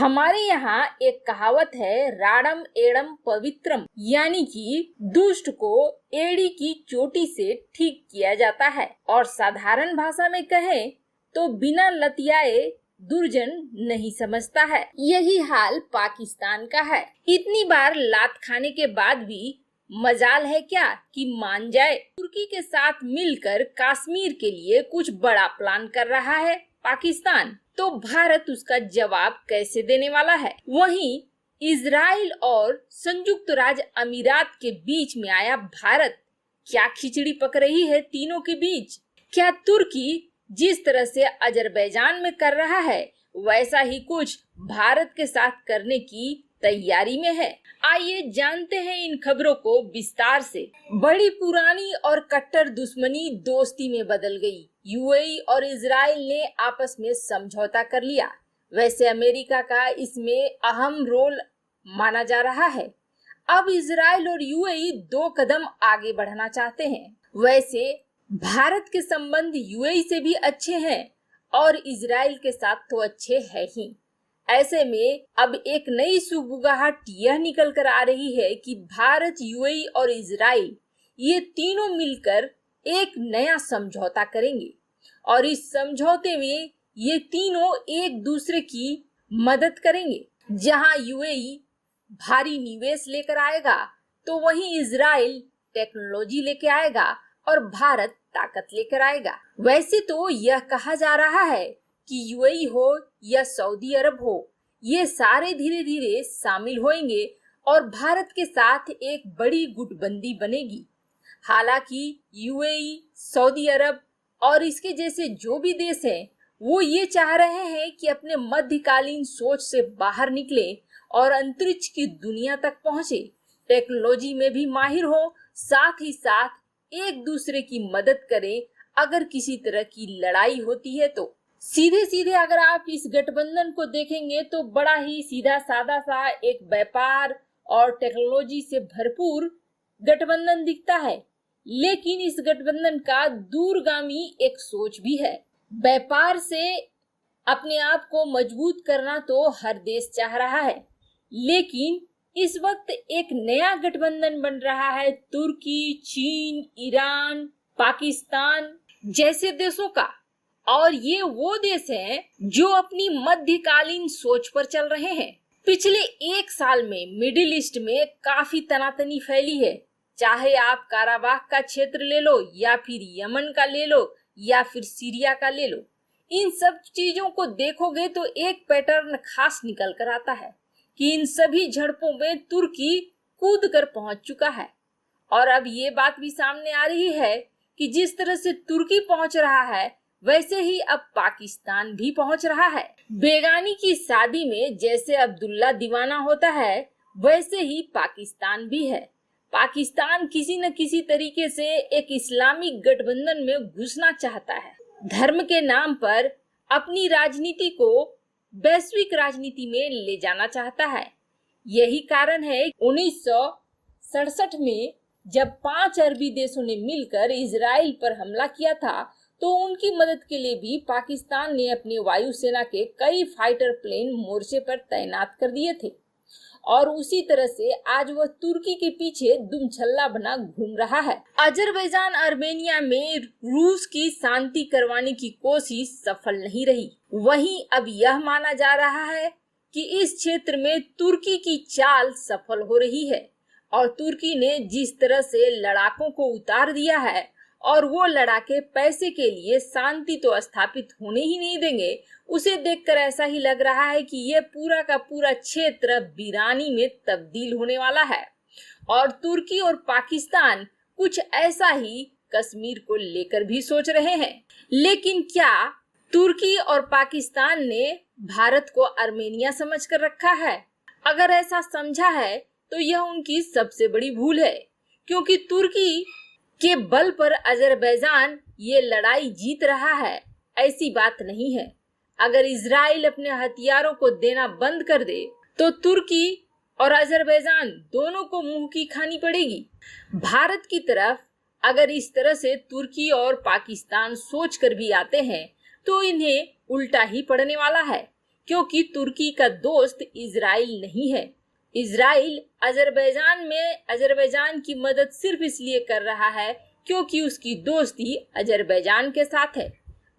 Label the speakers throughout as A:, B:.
A: हमारे यहाँ एक कहावत है, राडम एडम पवित्रम, यानी कि दुष्ट को एड़ी की चोटी से ठीक किया जाता है। और साधारण भाषा में कहें तो बिना लतियाए दुर्जन नहीं समझता है। यही हाल पाकिस्तान का है। इतनी बार लात खाने के बाद भी मजाल है क्या कि मान जाए। तुर्की के साथ मिलकर कश्मीर के लिए कुछ बड़ा प्लान कर रहा है पाकिस्तान, तो भारत उसका जवाब कैसे देने वाला है। वहीं इजराइल और संयुक्त राज्य अमीरात के बीच में आया भारत, क्या खिचड़ी पक रही है तीनों के बीच। क्या तुर्की जिस तरह से अजरबैजान में कर रहा है वैसा ही कुछ भारत के साथ करने की तैयारी में है। आइए जानते हैं इन खबरों को विस्तार से। बड़ी पुरानी और कट्टर दुश्मनी दोस्ती में बदल गई। यूएई और इजराइल ने आपस में समझौता कर लिया। वैसे अमेरिका का इसमें अहम रोल माना जा रहा है। अब इजराइल और यूएई 2 कदम आगे बढ़ना चाहते हैं। वैसे भारत के संबंध यूएई से भी अच्छे हैं और इजराइल के साथ तो अच्छे हैं ही। ऐसे में अब एक नई सुगबुगाहट यह निकल कर आ रही है कि भारत, यूएई और इजराइल ये तीनों मिलकर एक नया समझौता करेंगे और इस समझौते में ये तीनों एक दूसरे की मदद करेंगे। जहां यूएई भारी निवेश लेकर आएगा तो वहीं इजराइल टेक्नोलॉजी लेके आएगा और भारत ताकत लेकर आएगा। वैसे तो यह कहा जा रहा है कि यूएई हो या सऊदी अरब हो, ये सारे धीरे धीरे शामिल होंगे और भारत के साथ एक बड़ी गुटबंदी बनेगी। हालांकि यूएई, सऊदी अरब और इसके जैसे जो भी देश हैं, वो ये चाह रहे हैं कि अपने मध्यकालीन सोच से बाहर निकले और अंतरिक्ष की दुनिया तक पहुंचे, टेक्नोलॉजी में भी माहिर हो, साथ ही साथ एक दूसरे की मदद करें अगर किसी तरह की लड़ाई होती है तो। सीधे सीधे अगर आप इस गठबंधन को देखेंगे तो बड़ा ही सीधा सादा सा एक व्यापार और टेक्नोलॉजी से भरपूर गठबंधन दिखता है, लेकिन इस गठबंधन का दूरगामी एक सोच भी है। व्यापार से अपने आप को मजबूत करना तो हर देश चाह रहा है, लेकिन इस वक्त एक नया गठबंधन बन रहा है तुर्की, चीन, ईरान, पाकिस्तान जैसे देशों का। और ये वो देश हैं जो अपनी मध्यकालीन सोच पर चल रहे हैं। पिछले 1 साल में मिडिल ईस्ट में काफी तनातनी फैली है। चाहे आप काराबाख का क्षेत्र ले लो या फिर यमन का ले लो या फिर सीरिया का ले लो, इन सब चीजों को देखोगे तो एक पैटर्न खास निकल कर आता है कि इन सभी झड़पों में तुर्की कूद कर पहुंच चुका है। और अब ये बात भी सामने आ रही है कि जिस तरह से तुर्की पहुंच रहा है वैसे ही अब पाकिस्तान भी पहुंच रहा है। बेगानी की शादी में जैसे अब्दुल्ला दीवाना होता है वैसे ही पाकिस्तान भी है। पाकिस्तान किसी न किसी तरीके से एक इस्लामिक गठबंधन में घुसना चाहता है। धर्म के नाम पर अपनी राजनीति को वैश्विक राजनीति में ले जाना चाहता है। यही कारण है 1967 में जब 5 अरबी देशों ने मिलकर इजराइल पर हमला किया था तो उनकी मदद के लिए भी पाकिस्तान ने अपनी वायुसेना के कई फाइटर प्लेन मोर्चे पर तैनात कर दिए थे। और उसी तरह से आज वह तुर्की के पीछे दुमछल्ला बना घूम रहा है। अजरबैजान आर्मेनिया में रूस की शांति करवाने की कोशिश सफल नहीं रही। वहीं अब यह माना जा रहा है कि इस क्षेत्र में तुर्की की चाल सफल हो रही है और तुर्की ने जिस तरह से लड़ाकों को उतार दिया है और वो लड़ाके पैसे के लिए शांति तो स्थापित होने ही नहीं देंगे, उसे देखकर ऐसा ही लग रहा है कि यह पूरा का पूरा क्षेत्र वीरानी में तब्दील होने वाला है। और तुर्की और पाकिस्तान कुछ ऐसा ही कश्मीर को लेकर भी सोच रहे हैं। लेकिन क्या तुर्की और पाकिस्तान ने भारत को आर्मेनिया समझकर रखा है? अगर ऐसा समझा है तो यह उनकी सबसे बड़ी भूल है, क्योंकि तुर्की के बल पर अजरबैजान ये लड़ाई जीत रहा है ऐसी बात नहीं है। अगर इजराइल अपने हथियारों को देना बंद कर दे तो तुर्की और अजरबैजान दोनों को मुंह की खानी पड़ेगी। भारत की तरफ अगर इस तरह से तुर्की और पाकिस्तान सोच कर भी आते हैं तो इन्हें उल्टा ही पड़ने वाला है, क्योंकि तुर्की का दोस्त इजराइल नहीं है। इजराइल अजरबैजान की मदद सिर्फ इसलिए कर रहा है क्योंकि उसकी दोस्ती अजरबैजान के साथ है।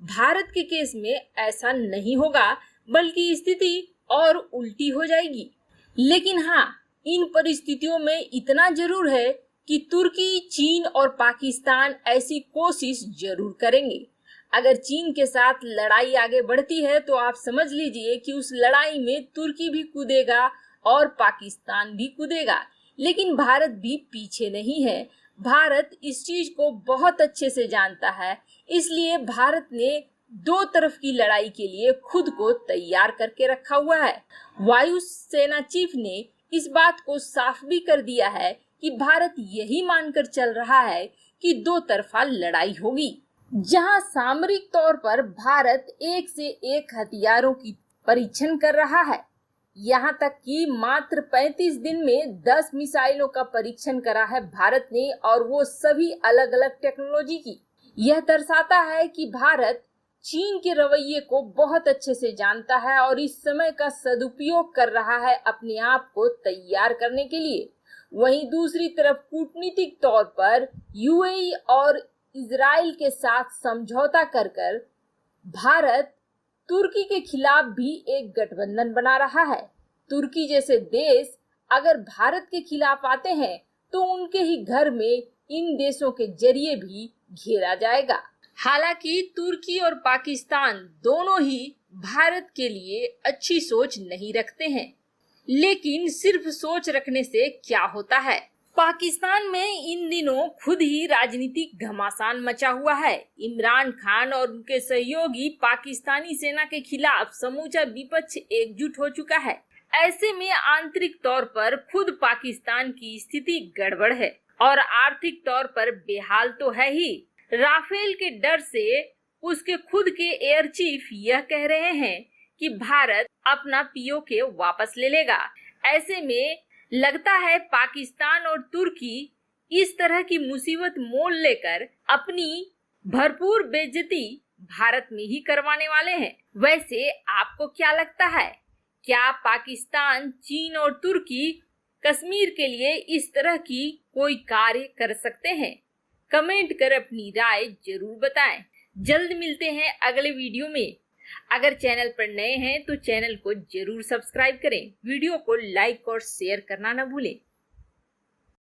A: भारत के केस में ऐसा नहीं होगा, बल्कि स्थिति और उल्टी हो जाएगी। लेकिन हाँ, इन परिस्थितियों में इतना जरूर है कि तुर्की, चीन और पाकिस्तान ऐसी कोशिश जरूर करेंगे। अगर चीन के साथ लड़ाई आगे बढ़ती है तो आप समझ लीजिए कि उस लड़ाई में तुर्की भी कूदेगा और पाकिस्तान भी कूदेगा। लेकिन भारत भी पीछे नहीं है। भारत इस चीज को बहुत अच्छे से जानता है, इसलिए भारत ने दो तरफ की लड़ाई के लिए खुद को तैयार करके रखा हुआ है। वायु सेना चीफ ने इस बात को साफ भी कर दिया है कि भारत यही मानकर चल रहा है कि दो तरफा लड़ाई होगी, जहां सामरिक तौर पर भारत एक से एक हथियारों की परीक्षण कर रहा है। यहां तक कि मात्र 35 दिन में 10 मिसाइलों का परीक्षण करा है भारत ने, और वो सभी अलग अलग टेक्नोलॉजी की। यह दर्शाता है कि भारत चीन के रवैये को बहुत अच्छे से जानता है और इस समय का सदुपयोग कर रहा है अपने आप को तैयार करने के लिए। वहीं दूसरी तरफ कूटनीतिक तौर पर यूएई और इजराइल के साथ समझौता कर भारत तुर्की के खिलाफ भी एक गठबंधन बना रहा है। तुर्की जैसे देश अगर भारत के खिलाफ आते हैं तो उनके ही घर में इन देशों के जरिए भी घेरा जाएगा। हालांकि तुर्की और पाकिस्तान दोनों ही भारत के लिए अच्छी सोच नहीं रखते हैं, लेकिन सिर्फ सोच रखने से क्या होता है। पाकिस्तान में इन दिनों खुद ही राजनीतिक घमासान मचा हुआ है। इमरान खान और उनके सहयोगी पाकिस्तानी सेना के खिलाफ समूचा विपक्ष एकजुट हो चुका है। ऐसे में आंतरिक तौर पर खुद पाकिस्तान की स्थिति गड़बड़ है और आर्थिक तौर पर बेहाल तो है ही। राफेल के डर से उसके खुद के एयर चीफ यह कह रहे हैं कि भारत अपना पीओके वापस ले लेगा। ऐसे में लगता है पाकिस्तान और तुर्की इस तरह की मुसीबत मोल लेकर अपनी भरपूर बेइज्जती भारत में ही करवाने वाले हैं। वैसे आपको क्या लगता है? क्या पाकिस्तान, चीन और तुर्की कश्मीर के लिए इस तरह की कोई कार्य कर सकते हैं? कमेंट कर अपनी राय जरूर बताएं। जल्द मिलते हैं अगले वीडियो में। अगर चैनल पर नए हैं तो चैनल को जरूर सब्सक्राइब करें। वीडियो को लाइक और शेयर करना न भूलें।